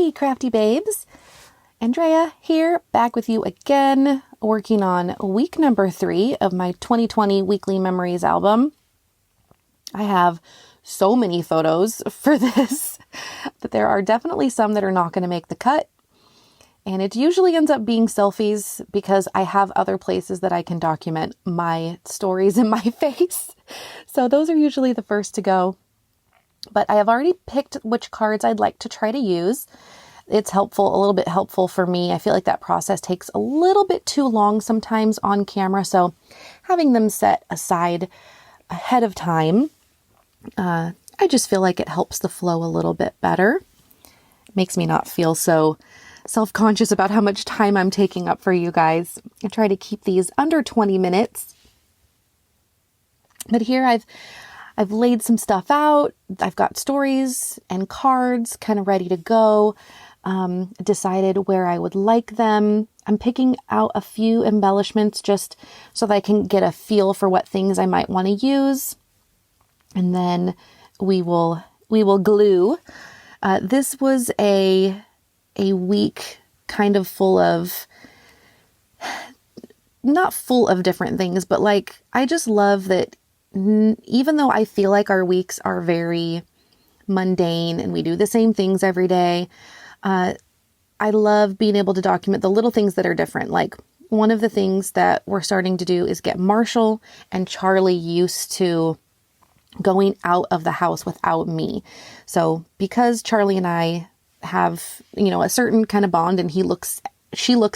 Hey, crafty babes. Andrea here, back with you again, working on week number 3 of my 2020 Weekly Memories album. I have so many photos for this, but there are definitely some that are not going to make the cut. And it usually ends up being selfies because I have other places that I can document my stories in my face. So those are usually the first to go. But I have already picked which cards I'd like to try to use. It's helpful, a little bit helpful for me. I feel like that process takes a little bit too long sometimes on camera. So having them set aside ahead of time, I just feel like it helps the flow a little bit better. It makes me not feel so self-conscious about how much time I'm taking up for you guys. I try to keep these under 20 minutes. But here I've laid some stuff out. I've got stories and cards kind of ready to go. Decided where I would like them. I'm picking out a few embellishments just so that I can get a feel for what things I might want to use. And then we will glue. This was a week kind of full of, not full of different things, but like, I just love that even though I feel like our weeks are very mundane and we do the same things every day, I love being able to document the little things that are different. Like one of the things that we're starting to do is get Marshall and Charlie used to going out of the house without me. So because Charlie and I have, a certain kind of bond and she looks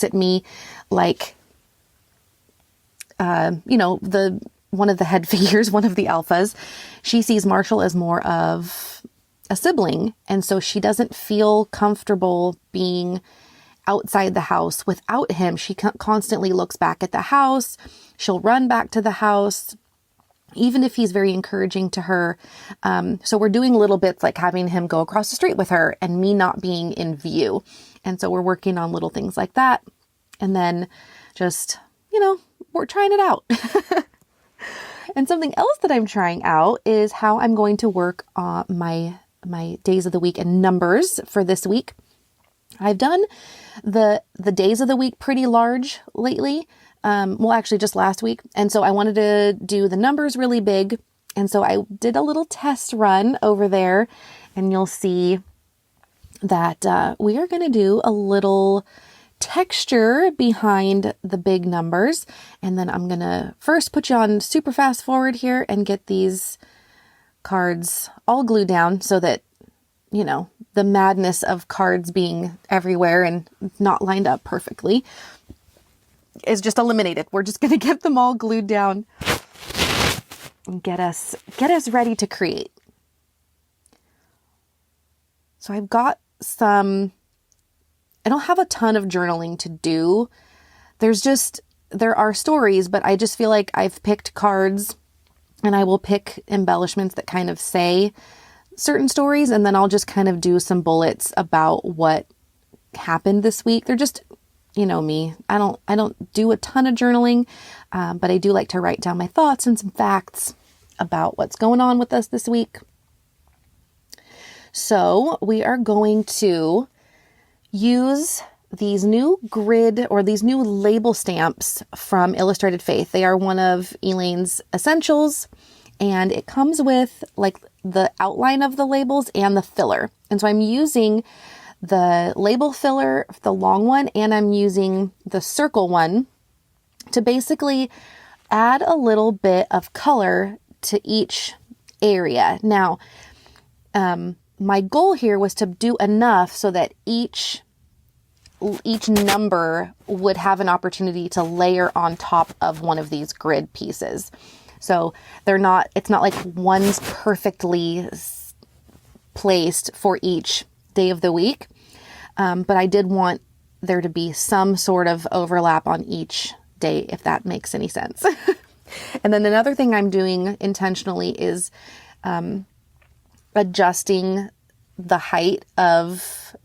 at me like, one of the head figures, one of the alphas, she sees Marshall as more of a sibling. And so she doesn't feel comfortable being outside the house without him. She constantly looks back at the house. She'll run back to the house, even if he's very encouraging to her. So we're doing little bits like having him go across the street with her and me not being in view. And so we're working on little things like that. And then just, we're trying it out. And something else that I'm trying out is how I'm going to work on my days of the week and numbers for this week. I've done the days of the week pretty large lately. Actually just last week. And so I wanted to do the numbers really big. And so I did a little test run over there and you'll see that we are going to do a little texture behind the big numbers. And then I'm going to first put you on super fast forward here and get these cards all glued down so that, the madness of cards being everywhere and not lined up perfectly is just eliminated. We're just going to get them all glued down and get us ready to create. So I've got I don't have a ton of journaling to do. There are stories, but I just feel like I've picked cards and I will pick embellishments that kind of say certain stories. And then I'll just kind of do some bullets about what happened this week. They're just, me. I don't do a ton of journaling, but I do like to write down my thoughts and some facts about what's going on with us this week. So we are going to use these new grid or these new label stamps from Illustrated Faith. They are one of Elaine's essentials, and it comes with like the outline of the labels and the filler. And so I'm using the label filler, the long one, and I'm using the circle one to basically add a little bit of color to each area. Now, my goal here was to do enough so that each number would have an opportunity to layer on top of one of these grid pieces. So it's not like one's perfectly placed for each day of the week. But I did want there to be some sort of overlap on each day, if that makes any sense. And then another thing I'm doing intentionally is adjusting the height of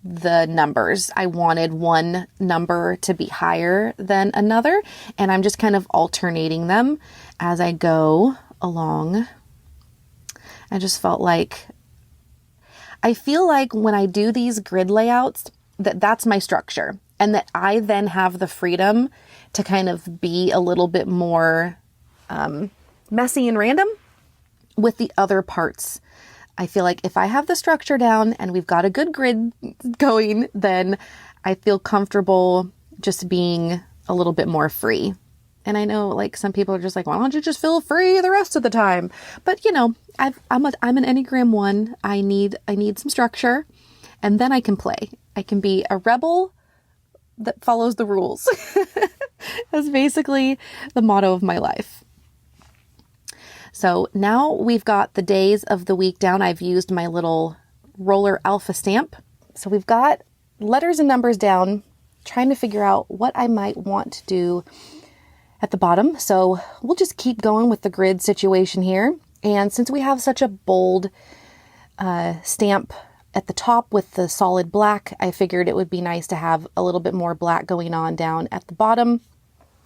the numbers. I wanted one number to be higher than another, and I'm just kind of alternating them as I go along. I just felt like I feel like when I do these grid layouts, that's my structure, and that I then have the freedom to kind of be a little bit more messy and random with the other parts. I feel like if I have the structure down and we've got a good grid going, then I feel comfortable just being a little bit more free. And I know like some people are just like, why don't you just feel free the rest of the time? But you know, I'm an Enneagram 1. I need some structure, and then I can play. I can be a rebel that follows the rules. That's basically the motto of my life. So now we've got the days of the week down. I've used my little roller alpha stamp. So we've got letters and numbers down, trying to figure out what I might want to do at the bottom. So we'll just keep going with the grid situation here. And since we have such a bold stamp at the top with the solid black, I figured it would be nice to have a little bit more black going on down at the bottom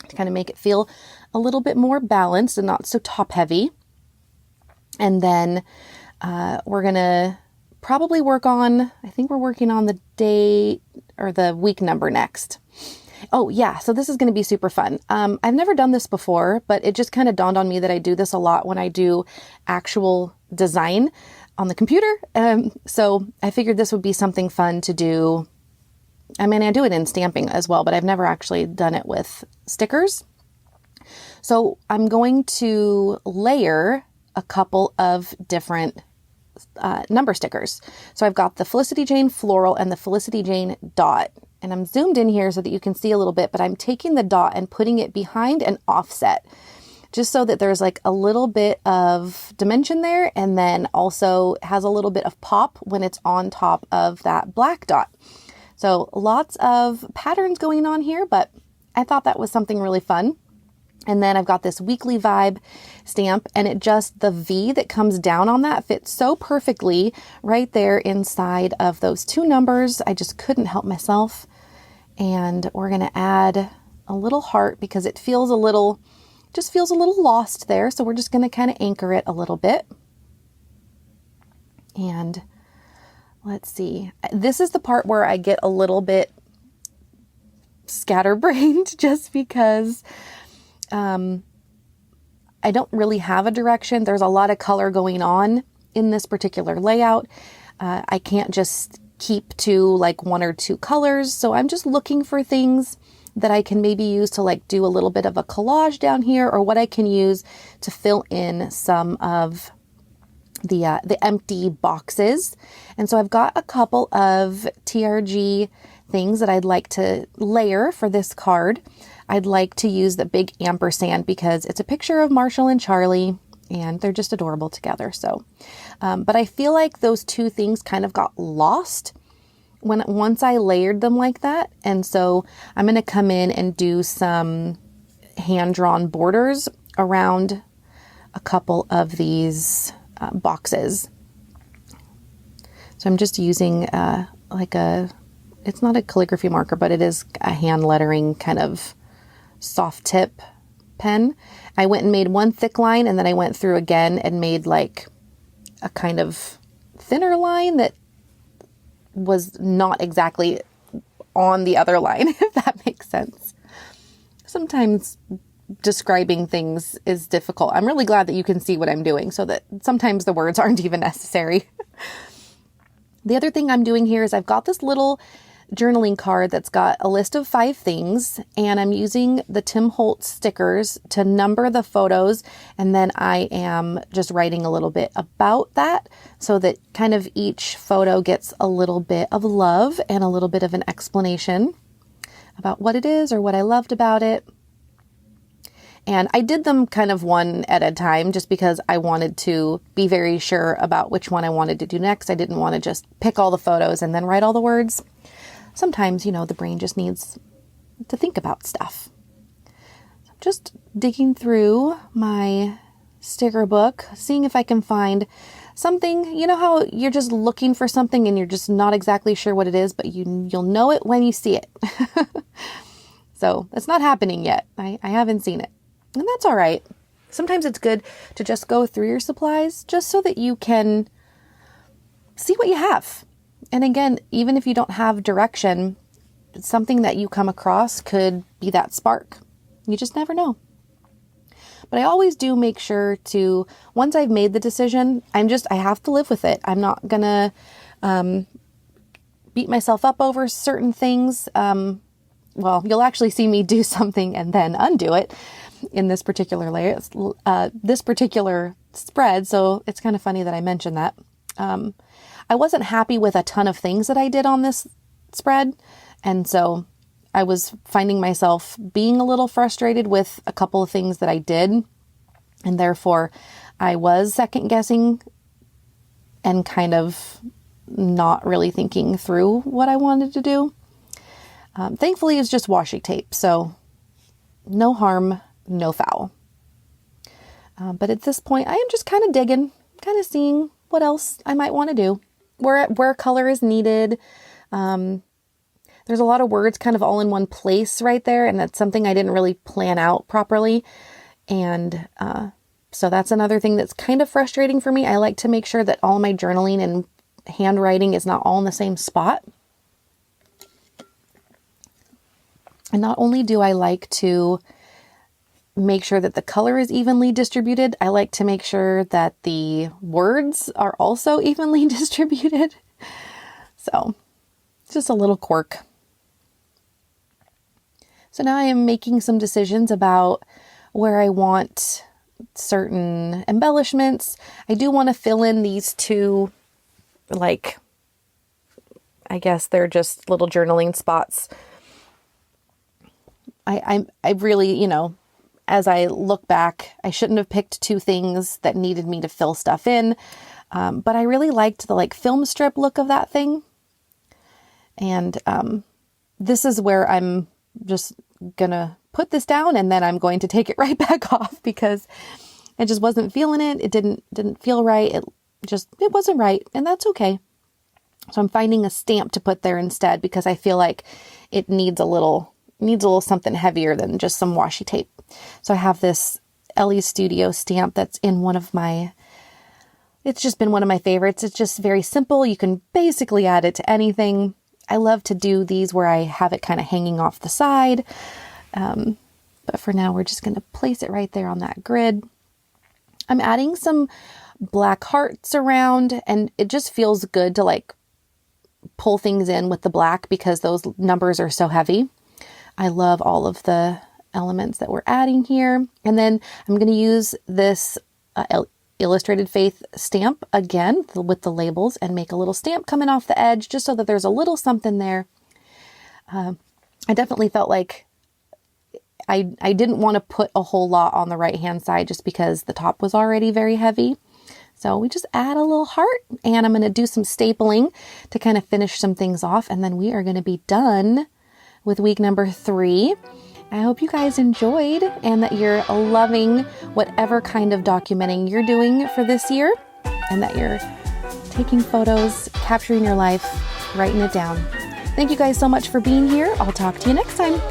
to kind of make it feel a little bit more balanced and not so top heavy. And then we're going to probably work on, I think we're working on the day or the week number next. Oh yeah, so this is going to be super fun. I've never done this before, but it just kind of dawned on me that I do this a lot when I do actual design on the computer. So I figured this would be something fun to do. I mean, I do it in stamping as well, but I've never actually done it with stickers. So I'm going to layer a couple of different number stickers. So I've got the Felicity Jane Floral and the Felicity Jane Dot. And I'm zoomed in here so that you can see a little bit, but I'm taking the dot and putting it behind an offset, just so that there's like a little bit of dimension there, and then also has a little bit of pop when it's on top of that black dot. So lots of patterns going on here, but I thought that was something really fun. And then I've got this weekly vibe stamp, and the V that comes down on that fits so perfectly right there inside of those two numbers. I just couldn't help myself. And we're going to add a little heart because it feels a little lost there. So we're just going to kind of anchor it a little bit. And let's see. This is the part where I get a little bit scatterbrained just because I don't really have a direction. There's a lot of color going on in this particular layout. I can't just keep to like one or two colors. So I'm just looking for things that I can maybe use to like do a little bit of a collage down here, or what I can use to fill in some of the empty boxes. And so I've got a couple of TRG things that I'd like to layer for this card. I'd like to use the big ampersand because it's a picture of Marshall and Charlie, and they're just adorable together. So, but I feel like those two things kind of got lost once I layered them like that. And so I'm going to come in and do some hand-drawn borders around a couple of these boxes. So I'm just using it's not a calligraphy marker, but it is a hand lettering kind of soft tip pen. I went and made one thick line, and then I went through again and made like a kind of thinner line that was not exactly on the other line, if that makes sense. Sometimes describing things is difficult. I'm really glad that you can see what I'm doing, so that sometimes the words aren't even necessary. The other thing I'm doing here is I've got this little journaling card that's got a list of 5 things, and I'm using the Tim Holtz stickers to number the photos, and then I am just writing a little bit about that so that kind of each photo gets a little bit of love and a little bit of an explanation about what it is or what I loved about it. And I did them kind of one at a time just because I wanted to be very sure about which one I wanted to do next. I didn't want to just pick all the photos and then write all the words. Sometimes, the brain just needs to think about stuff. So I'm just digging through my sticker book, seeing if I can find something. You know how you're just looking for something and you're just not exactly sure what it is, but you'll know it when you see it. So it's not happening yet. I haven't seen it. And that's all right. Sometimes it's good to just go through your supplies just so that you can see what you have. And again, even if you don't have direction, something that you come across could be that spark. You just never know. But I always do make sure to, once I've made the decision, I have to live with it. I'm not gonna beat myself up over certain things. Well, you'll actually see me do something and then undo it in this particular layer, this particular spread. So it's kind of funny that I mentioned that. I wasn't happy with a ton of things that I did on this spread. And so I was finding myself being a little frustrated with a couple of things that I did. And therefore I was second guessing and kind of not really thinking through what I wanted to do. Thankfully, it's just washi tape, so no harm, no foul. But at this point, I am just kind of digging, kind of seeing what else I might want to do, where color is needed. There's a lot of words kind of all in one place right there, and that's something I didn't really plan out properly. And so that's another thing that's kind of frustrating for me. I like to make sure that all my journaling and handwriting is not all in the same spot. And not only do I like to make sure that the color is evenly distributed, I like to make sure that the words are also evenly distributed. So it's just a little quirk. So now I am making some decisions about where I want certain embellishments. I do want to fill in these two, like, I guess they're just little journaling spots. I really, as I look back, I shouldn't have picked two things that needed me to fill stuff in. But I really liked the film strip look of that thing. And this is where I'm just gonna put this down, and then I'm going to take it right back off because I just wasn't feeling it. It didn't feel right. It wasn't right, and that's okay. So I'm finding a stamp to put there instead because I feel like it needs a little something heavier than just some washi tape. So I have this Ellie Studio stamp that's in it's just been one of my favorites. It's just very simple. You can basically add it to anything. I love to do these where I have it kind of hanging off the side. But for now, we're just going to place it right there on that grid. I'm adding some black hearts around, and it just feels good to pull things in with the black because those numbers are so heavy. I love all of the elements that we're adding here. And then I'm going to use this Illustrated Faith stamp again with the labels and make a little stamp coming off the edge just so that there's a little something there. I definitely felt like I didn't want to put a whole lot on the right hand side just because the top was already very heavy. So we just add a little heart, and I'm going to do some stapling to kind of finish some things off. And then we are going to be done with week number 3. I hope you guys enjoyed and that you're loving whatever kind of documenting you're doing for this year, and that you're taking photos, capturing your life, writing it down. Thank you guys so much for being here. I'll talk to you next time.